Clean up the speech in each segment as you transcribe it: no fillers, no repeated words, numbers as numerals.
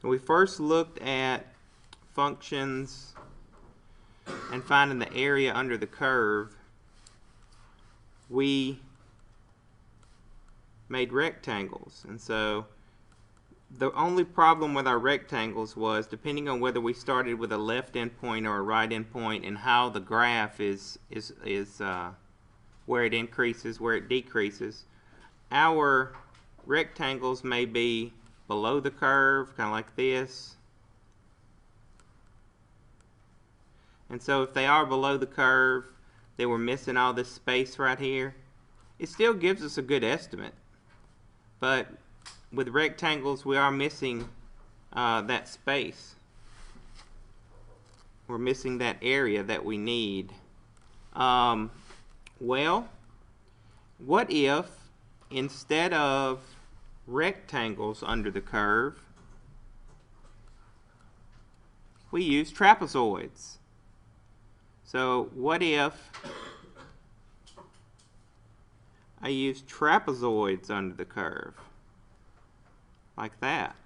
We first looked at functions and finding the area under the curve. We made rectangles, and so the only problem with our rectangles was, depending on whether we started with a left endpoint or a right endpoint and how the graph is where it increases, where it decreases, our rectangles may be below the curve, kind of like this. And so if they are below the curve, they were missing all this space right here. It still gives us a good estimate, but with rectangles we are missing that space. We're missing that area that we need. Well, what if instead of rectangles under the curve, we use trapezoids? So what if I use trapezoids under the curve? Like that.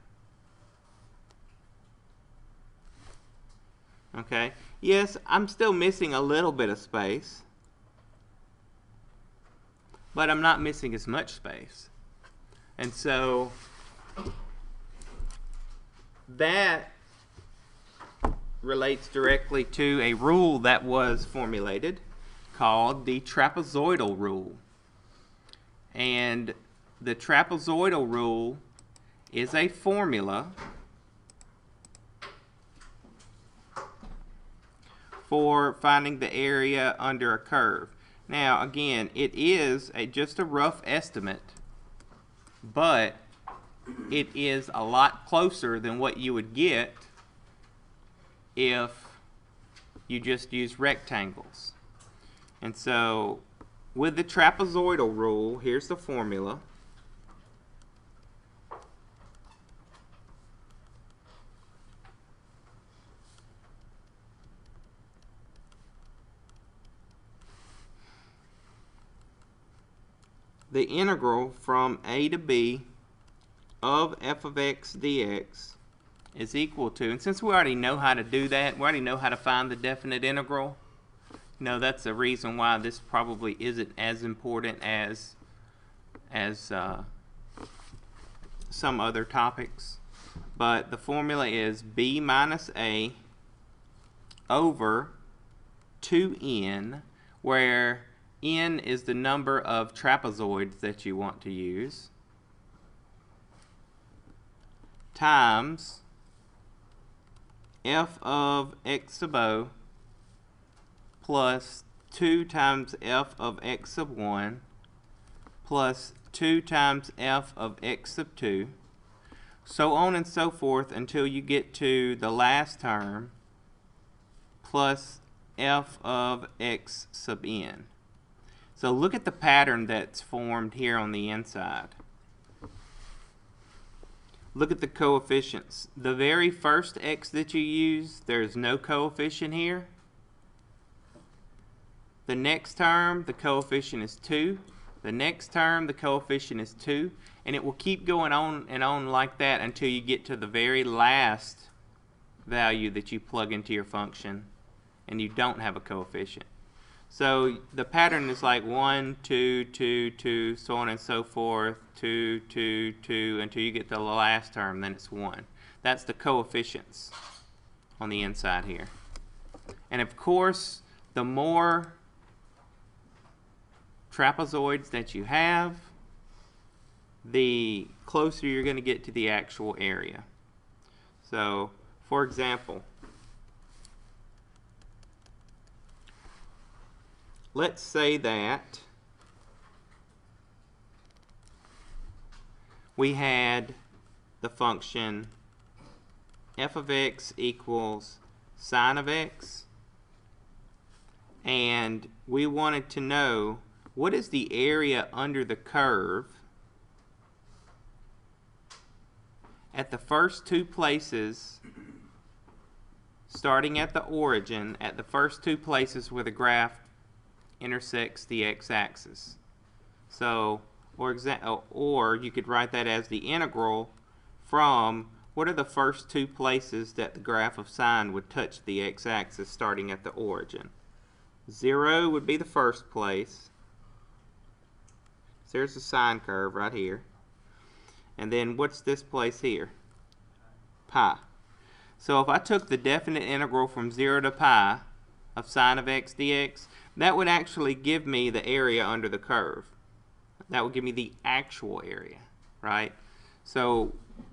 Okay, yes, I'm still missing a little bit of space, but I'm not missing as much space. And so that relates directly to a rule that was formulated called the Trapezoidal Rule. And the Trapezoidal Rule is a formula for finding the area under a curve. Now again, it is just a rough estimate, but it is a lot closer than what you would get if you just use rectangles. And so with the trapezoidal rule, here's the formula. The integral from a to b of f of x dx is equal to, and since we already know how to do that, we already know how to find the definite integral, that's the reason why this probably isn't as important as some other topics. But the formula is b minus a over 2n, where n is the number of trapezoids that you want to use, times f of x sub o plus 2 times f of x sub 1 plus 2 times f of x sub 2, so on and so forth until you get to the last term, plus f of x sub n. So look at the pattern that's formed here on the inside. Look at the coefficients. The very first x that you use, there's no coefficient here. The next term, the coefficient is 2. The next term, the coefficient is 2. And it will keep going on and on like that until you get to the very last value that you plug into your function and you don't have a coefficient. So the pattern is like 1, 2, 2, 2, so on and so forth, 2, 2, 2, until you get to the last term, then it's 1. That's the coefficients on the inside here. And of course, the more trapezoids that you have, the closer you're going to get to the actual area. So, for example, let's say that we had the function f of x equals sine of x, and we wanted to know what is the area under the curve at the first two places, starting at the origin, at the first two places where the graph intersects the x-axis. So, or you could write that as the integral from what are the first two places that the graph of sine would touch the x-axis starting at the origin? 0 would be the first place. So there's the sine curve right here. And then what's this place here? Pi. So if I took the definite integral from 0 to pi of sine of x dx, that would actually give me the area under the curve. That would give me the actual area, right? So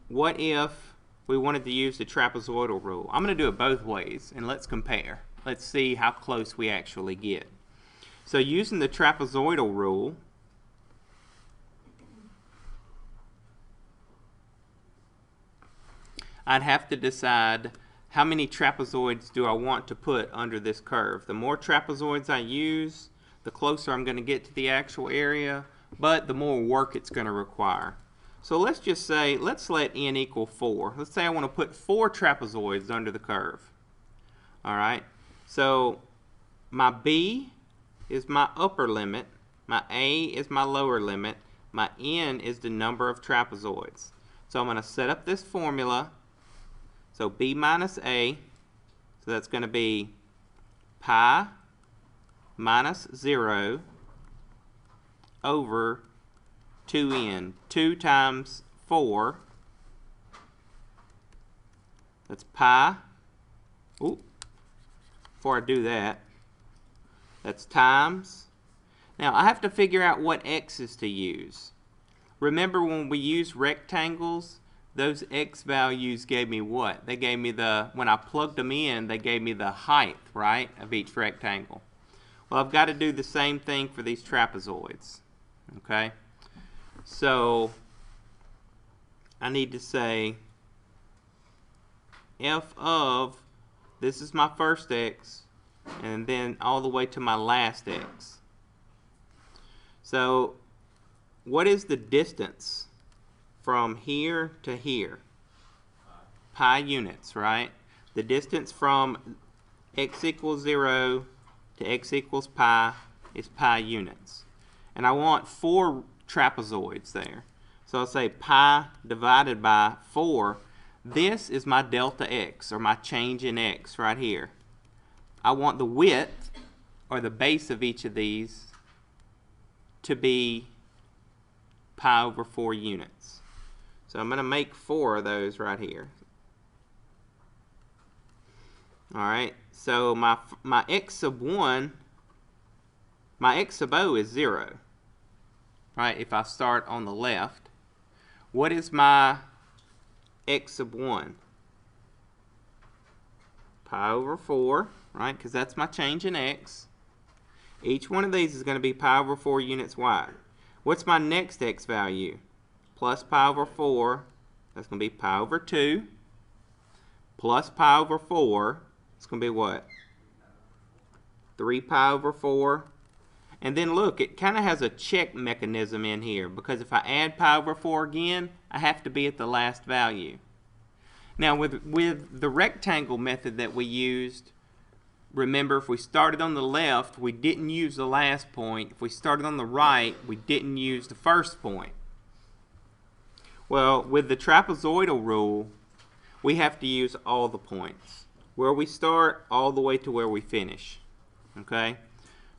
what if we wanted to use the trapezoidal rule? I'm going to do it both ways, and let's compare. Let's see how close we actually get. So using the trapezoidal rule, I'd have to decide how many trapezoids do I want to put under this curve. The more trapezoids I use, the closer I'm going to get to the actual area, but the more work it's going to require. So let's just say, let's let n equal 4. Let's say I want to put 4 trapezoids under the curve. Alright, so my b is my upper limit, my a is my lower limit, my n is the number of trapezoids. So I'm going to set up this formula. So b minus a, so that's going to be pi minus 0 over 2n. 2 times 4, that's pi. Ooh, before I do that, that's times. Now I have to figure out what x's to use. Remember when we use rectangles, those x values gave me what? They gave me when I plugged them in, they gave me the height, right, of each rectangle. Well, I've got to do the same thing for these trapezoids. Okay? So I need to say f of, this is my first x, and then all the way to my last x. So what is the distance from here to here? Pi units, right? The distance from x equals 0 to x equals pi is pi units. And I want 4 trapezoids there. So I'll say pi divided by 4. This is my delta x, or my change in x right here. I want the width, or the base of each of these, to be pi over 4 units. So I'm going to make 4 of those right here. Alright, so my x sub 1, my x sub o is 0. Right, if I start on the left. What is my x sub 1? Pi over 4, right, because that's my change in x. Each one of these is going to be pi over 4 units wide. What's my next x value? Plus pi over 4, that's going to be pi over 2, plus pi over 4, it's going to be what? 3 pi over 4. And then look, it kind of has a check mechanism in here, because if I add pi over 4 again, I have to be at the last value. Now with the rectangle method that we used, remember, if we started on the left, we didn't use the last point. If we started on the right, we didn't use the first point. Well, with the trapezoidal rule, we have to use all the points. Where we start, all the way to where we finish. Okay?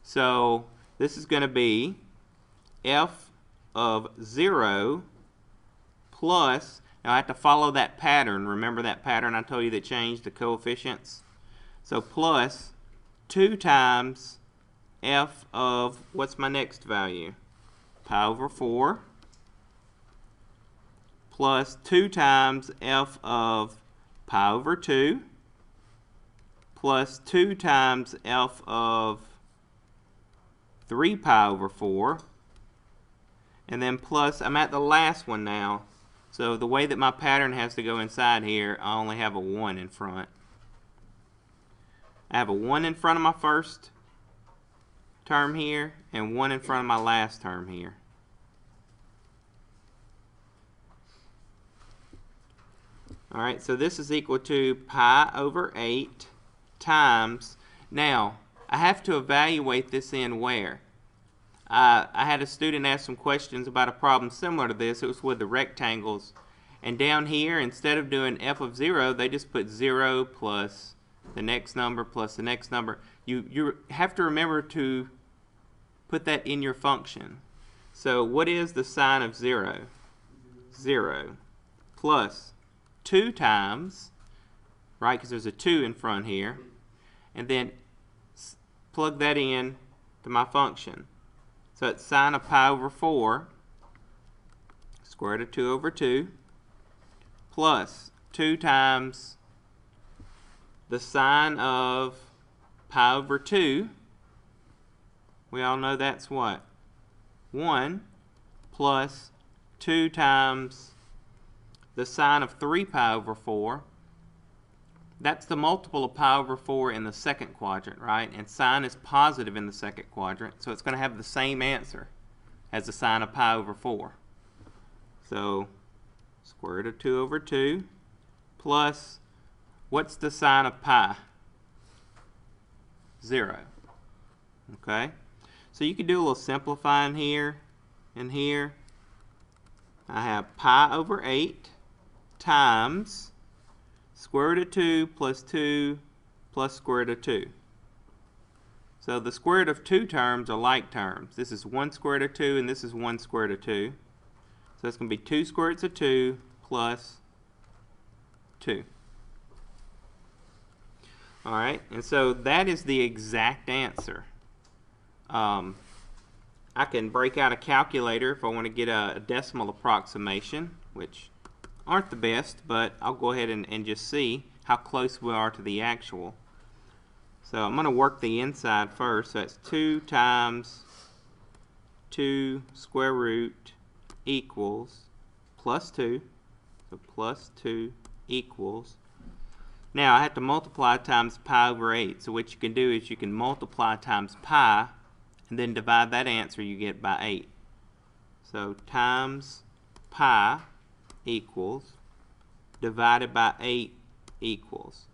So this is going to be f of 0 plus, now I have to follow that pattern. Remember that pattern I told you that changed the coefficients? So plus 2 times f of, what's my next value? Pi over 4. Plus 2 times f of pi over 2. Plus 2 times f of 3 pi over 4. And then plus, I'm at the last one now. So the way that my pattern has to go inside here, I only have a 1 in front. I have a 1 in front of my first term here, and 1 in front of my last term here. Alright, so this is equal to pi over 8 times, now, I have to evaluate this in where? I had a student ask some questions about a problem similar to this. It was with the rectangles, And down here, instead of doing f of 0, they just put 0 plus the next number plus the next number. You have to remember to put that in your function. So what is the sine of 0? 0 plus 2 times, right, because there's a 2 in front here, and then plug that in to my function. So it's sine of pi over 4, square root of 2 over 2, plus 2 times the sine of pi over 2. We all know that's what? 1 plus 2 times the sine of 3 pi over 4. That's the multiple of pi over 4 in the second quadrant, right? And sine is positive in the second quadrant, so it's going to have the same answer as the sine of pi over 4. So square root of 2 over 2 plus, what's the sine of pi? 0. Okay? So you can do a little simplifying here and here. I have pi over 8 times square root of 2 plus 2 plus square root of 2. So the square root of 2 terms are like terms. This is 1 square root of 2 and this is 1 square root of 2. So it's going to be 2 square roots of 2 plus 2. Alright, and so that is the exact answer. I can break out a calculator if I want to get a decimal approximation, which aren't the best, but I'll go ahead and just see how close we are to the actual. So I'm going to work the inside first. So that's 2 times 2 square root equals plus 2. So plus 2 equals. Now I have to multiply times pi over 8. So what you can do is you can multiply times pi and then divide that answer you get by 8. So times pi equals divided by 8 equals.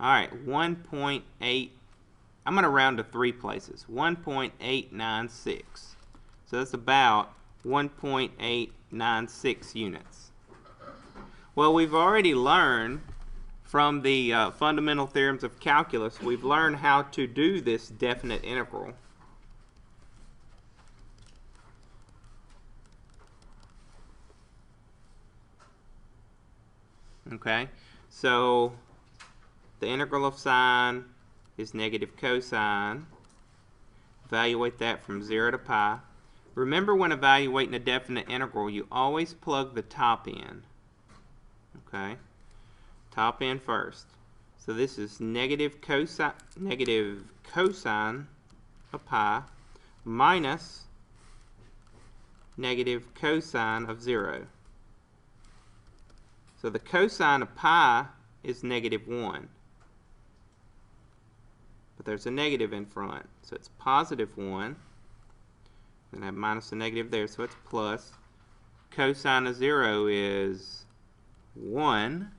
Alright, 1.8, I'm going to round to 3 places. 1.896. So that's about 1.896 units. Well, we've already learned from the fundamental theorems of calculus, we've learned how to do this definite integral. Okay, so the integral of sine is negative cosine. Evaluate that from 0 to pi. Remember, when evaluating a definite integral, you always plug the top in. Okay, top in first. So this is negative cosine of pi minus negative cosine of 0. So the cosine of pi is negative 1. But there's a negative in front. So it's positive 1. Then I have minus a negative there, so it's plus. Cosine of 0 is 1.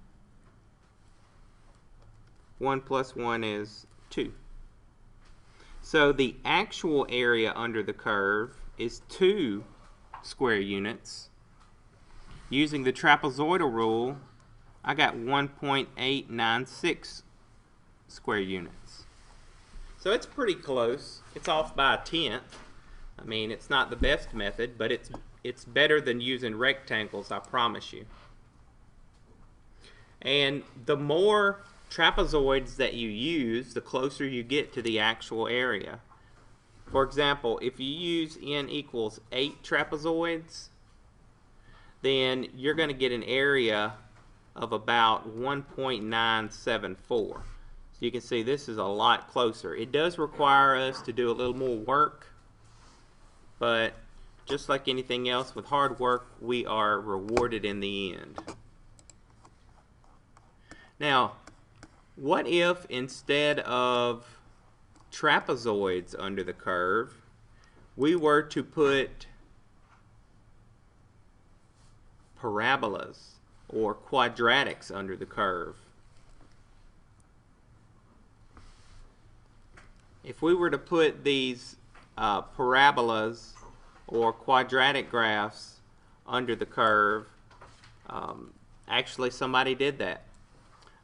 1 plus 1 is 2. So the actual area under the curve is 2 square units. Using the trapezoidal rule, I got 1.896 square units. So it's pretty close. It's off by a tenth. I mean, it's not the best method, but it's better than using rectangles, I promise you. And the more trapezoids that you use, the closer you get to the actual area. For example, if you use n equals 8 trapezoids, then you're going to get an area of about 1.974. So you can see this is a lot closer. It does require us to do a little more work, but just like anything else, with hard work, we are rewarded in the end. Now, what if instead of trapezoids under the curve, we were to put parabolas or quadratics under the curve? If we were to put these parabolas or quadratic graphs under the curve, Actually, somebody did that.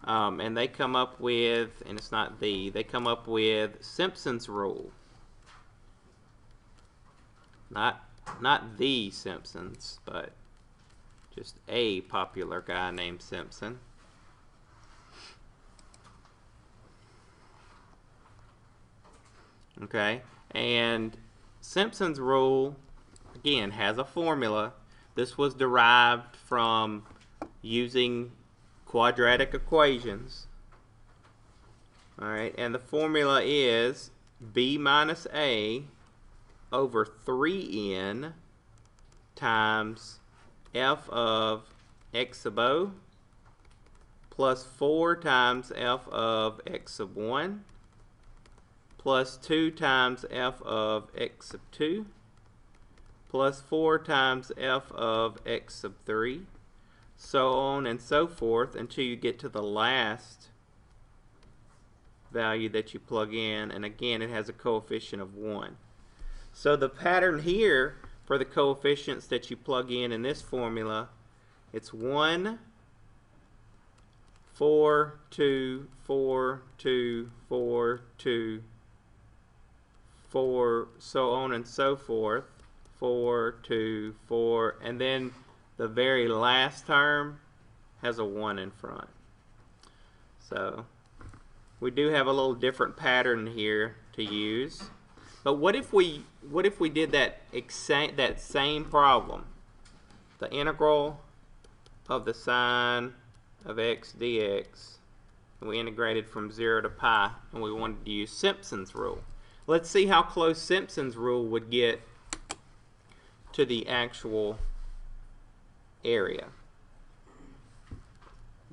And they come up with, and it's not they come up with Simpsons Rule. Not the Simpsons, but just a popular guy named Simpson. Okay, and Simpsons Rule, again, has a formula. This was derived from using quadratic equations. Alright, and the formula is b minus a over 3n times f of x sub o plus 4 times f of x sub 1 plus 2 times f of x sub 2 plus 4 times f of x sub 3, so on and so forth until you get to the last value that you plug in, and again it has a coefficient of 1. So the pattern here for the coefficients that you plug in this formula, it's 1, 4, 2, 4, 2, 4, 2, 4, so on and so forth, 4, 2, 4, and then the very last term has a 1 in front. So we do have a little different pattern here to use. But what if we did that same problem, the integral of the sine of x dx, and we integrated from 0 to pi, and we wanted to use Simpsons Rule. Let's see how close Simpsons Rule would get to the actual area.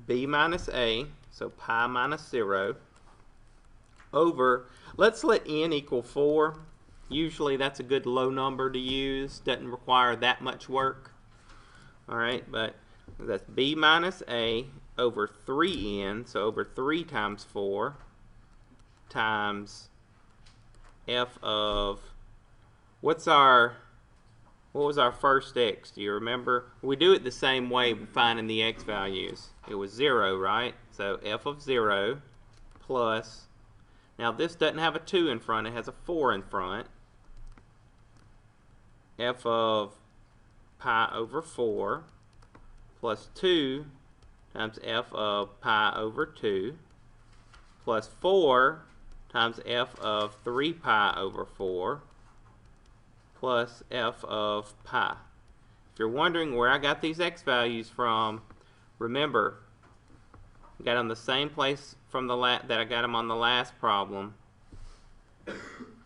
b minus a, so pi minus 0, over, let's let n equal 4. Usually that's a good low number to use, doesn't require that much work. Alright, but that's b minus a over 3n, so over 3 times 4, times f of, what was our first x? Do you remember? We do it the same way finding the x values. It was 0, right? So f of 0 plus, now this doesn't have a 2 in front, it has a 4 in front, f of pi over 4 plus 2 times f of pi over 2 plus 4 times f of 3 pi over 4 plus f of pi. If you're wondering where I got these x values from, remember, I got them the same place from that I got them on the last problem.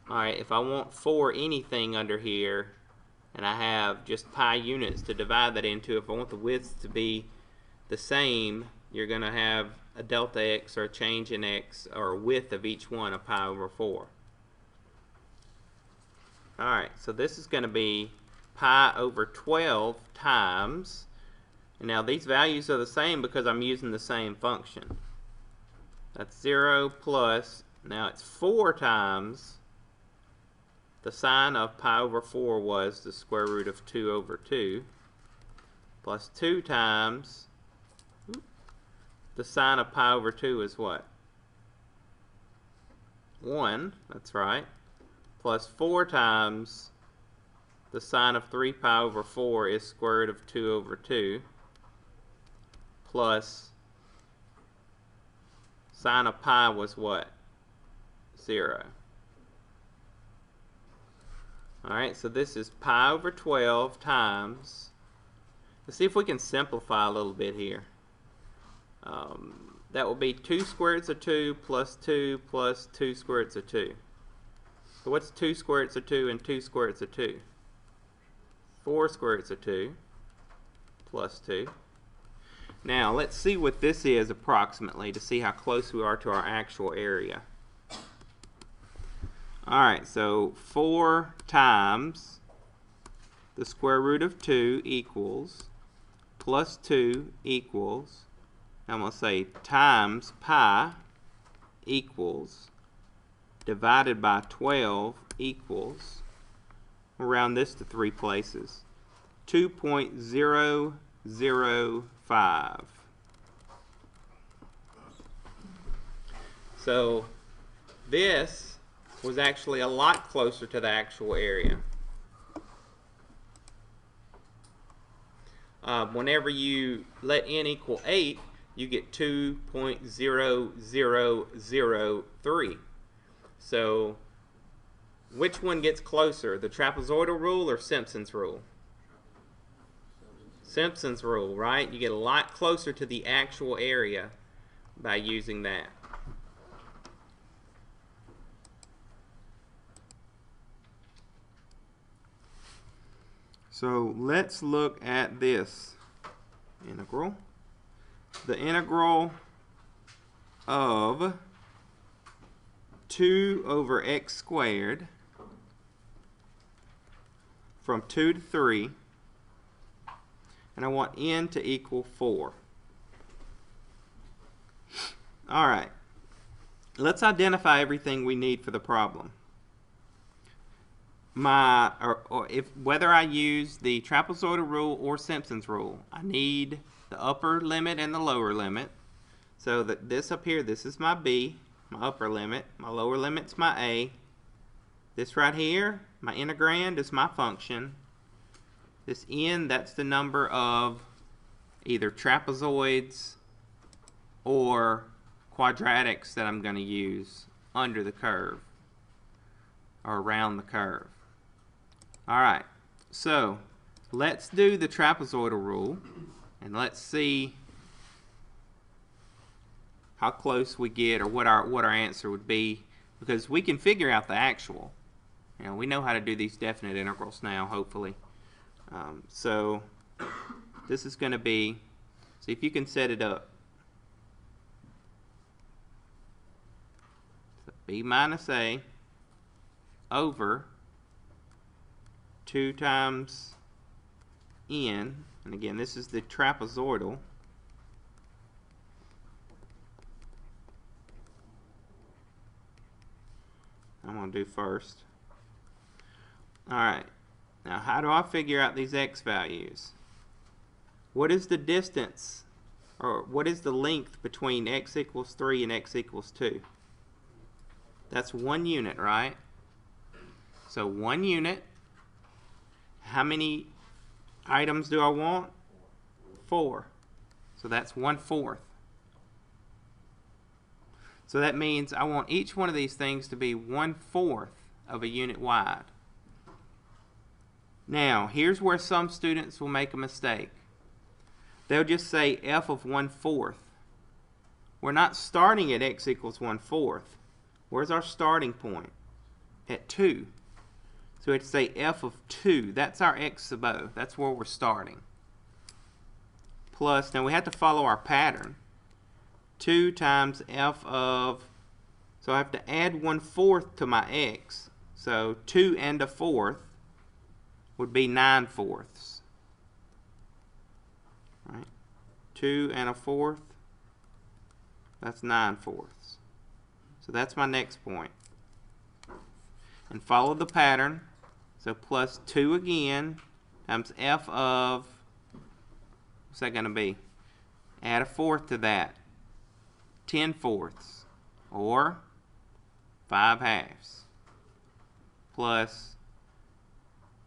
Alright, if I want for anything under here, and I have just pi units to divide that into, if I want the widths to be the same, you're going to have a delta x or a change in x or a width of each one of pi over 4. Alright, so this is going to be pi over 12 times, and now these values are the same because I'm using the same function. That's 0 plus, now it's 4 times, the sine of pi over 4 was the square root of 2 over 2, plus 2 times, the sine of pi over 2 is what? 1, that's right, plus 4 times the sine of 3 pi over 4 is square root of 2 over 2, plus sine of pi was what? 0. Alright, so this is pi over 12 times, let's see if we can simplify a little bit here. That will be 2 square roots of 2 plus 2 plus 2 square roots of 2. So what's 2 square roots of 2 and 2 square roots of 2? 4 square roots of 2 plus 2. Now let's see what this is approximately to see how close we are to our actual area. Alright, so 4 times the square root of 2 equals, plus 2 equals, I'm going to say times pi equals, divided by 12 equals, we'll round this to 3 places, 2.0 0.05. So this was actually a lot closer to the actual area. Whenever you let n equal 8, you get 2.0003. So which one gets closer, the trapezoidal rule or Simpsons rule? Simpsons rule, right? You get a lot closer to the actual area by using that. So let's look at this integral. The integral of 2 over x squared from 2 to 3, and I want n to equal 4. Alright, let's identify everything we need for the problem. Whether I use the trapezoidal rule or Simpson's rule, I need the upper limit and the lower limit. So that this up here, this is my b, my upper limit. My lower limit's my a. This right here, my integrand, is my function. This n, that's the number of either trapezoids or quadratics that I'm going to use under the curve or around the curve. Alright, so let's do the trapezoidal rule and let's see how close we get or what our answer would be, because we can figure out the actual. You know, we know how to do these definite integrals now, hopefully. So this is going to be, see if you can set it up. So b minus a over 2 times n, and again this is the trapezoidal, I'm going to do first. Alright, now how do I figure out these x values? What is the distance, or what is the length between x equals 3 and x equals 2? That's 1 unit, right? So 1 unit. How many items do I want? 4. So that's 1/4. So that means I want each one of these things to be 1/4 of a unit wide. Now, here's where some students will make a mistake. They'll just say f of 1/4. We're not starting at x equals 1/4. Where's our starting point? At 2. So we have to say f of 2. That's our x sub o. That's where we're starting. Plus, now we have to follow our pattern. 2 times f of, so I have to add 1/4 to my x. So 2 and a 4th would be 9/4. Right? 2 and a 4th, that's 9/4. So that's my next point. And follow the pattern. So plus 2 again times f of, what's that going to be? Add a 4th to that. 10/4 or 5/2 plus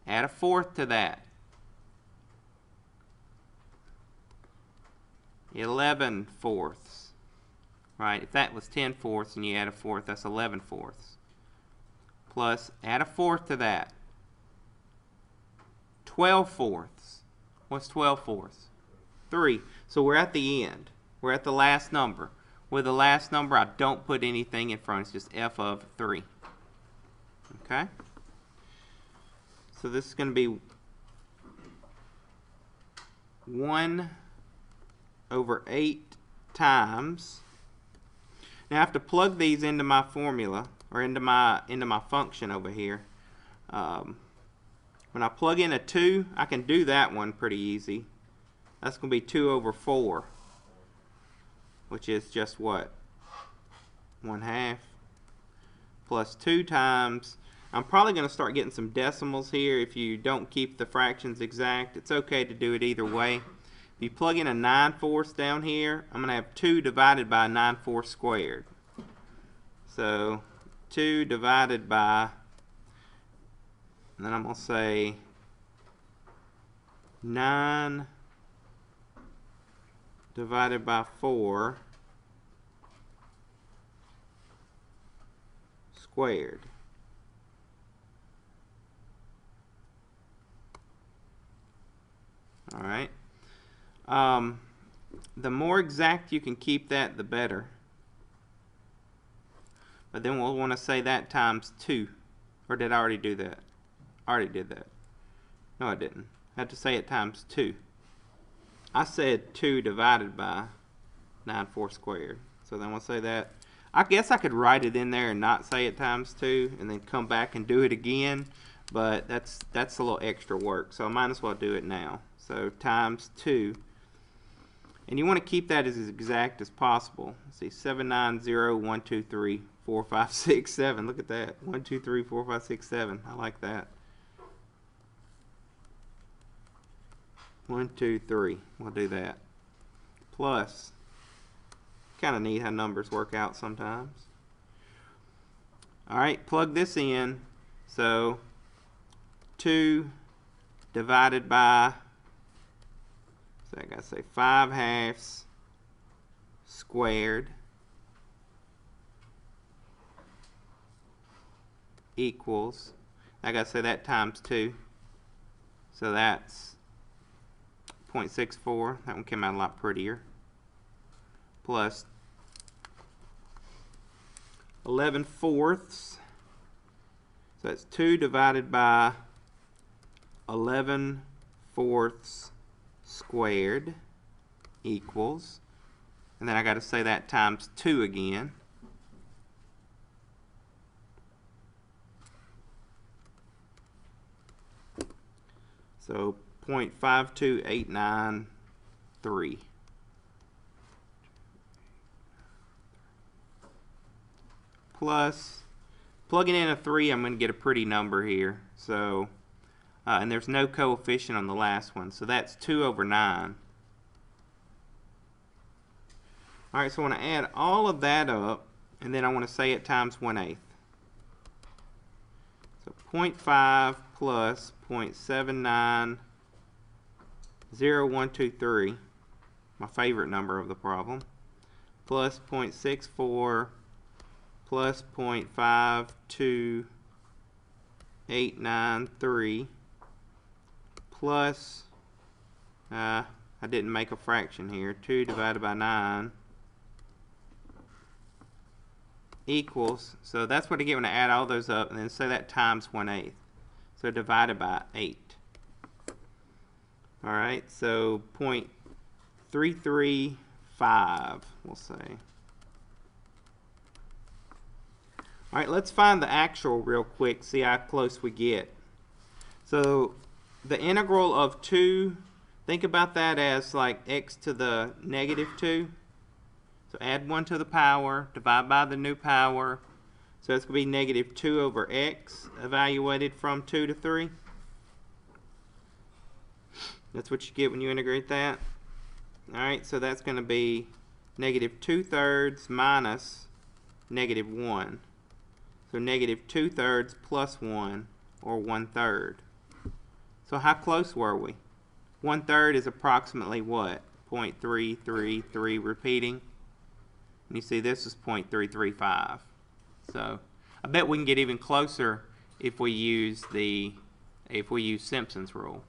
add a 4th to that. 11/4. Right, if that was 10/4 and you add a 4th, that's 11/4. Plus add a 4th to that. 12/4. What's 12/4? 3. So we're at the end. We're at the last number. With the last number, I don't put anything in front. It's just f of 3. Okay? So this is going to be 1/8 times. Now I have to plug these into my formula, or into my function over here. When I plug in a 2, I can do that one pretty easy. That's going to be 2/4, which is just what? 1/2 plus 2 times. I'm probably going to start getting some decimals here if you don't keep the fractions exact. It's okay to do it either way. If you plug in a 9/4 down here, I'm going to have 2 divided by 9/4 squared. So 2 divided by, and then I'm going to say 9 divided by 4 squared. Alright. The more exact you can keep that, the better. But then we'll want to say that times 2. Or did I already do that? I already did that. No, I didn't. I had to say it times 2. I said 2 divided by 9/4 squared. So then we'll say that. I guess I could write it in there and not say it times 2 and then come back and do it again. But that's a little extra work. So I might as well do it now. So times 2. And you want to keep that as exact as possible. Let's see, 7, 9, 0, 1, 2, 3, 4, 5, 6, 7. Look at that. 1, 2, 3, 4, 5, 6, 7. I like that. 1, 2, 3. We'll do that. Plus, kind of neat how numbers work out sometimes. Alright, plug this in. So, 2 divided by, so I gotta say 5/2 squared equals, I gotta say that times 2. So that's 0.64. That one came out a lot prettier. Plus 11/4. So that's 2 divided by 11/4 squared equals, and then I got to say that times 2 again. So 0.52893. Plus, plugging in a 3, I'm going to get a pretty number here. So, and there's no coefficient on the last one, so that's 2/9. Alright, so I want to add all of that up, and then I want to say it times 1/8. So 0.5 plus 0.790123, my favorite number of the problem, plus 0.64 plus 0.52893 plus, I didn't make a fraction here, 2 divided by 9 equals, so that's what I get when I add all those up, and then say that times 1/8. So divided by 8. Alright, so 0.335, we'll say. Alright, let's find the actual real quick, see how close we get. So the integral of 2, think about that as like x to the -2. So add 1 to the power, divide by the new power. So it's going to be -2/x evaluated from 2 to 3. That's what you get when you integrate that. Alright, so that's going to be -2/3 minus -1. So -2/3 plus 1, or 1/3. So how close were we? 1/3 is approximately what? 0.333 repeating. And you see this is 0.335. So I bet we can get even closer if we use Simpsons rule.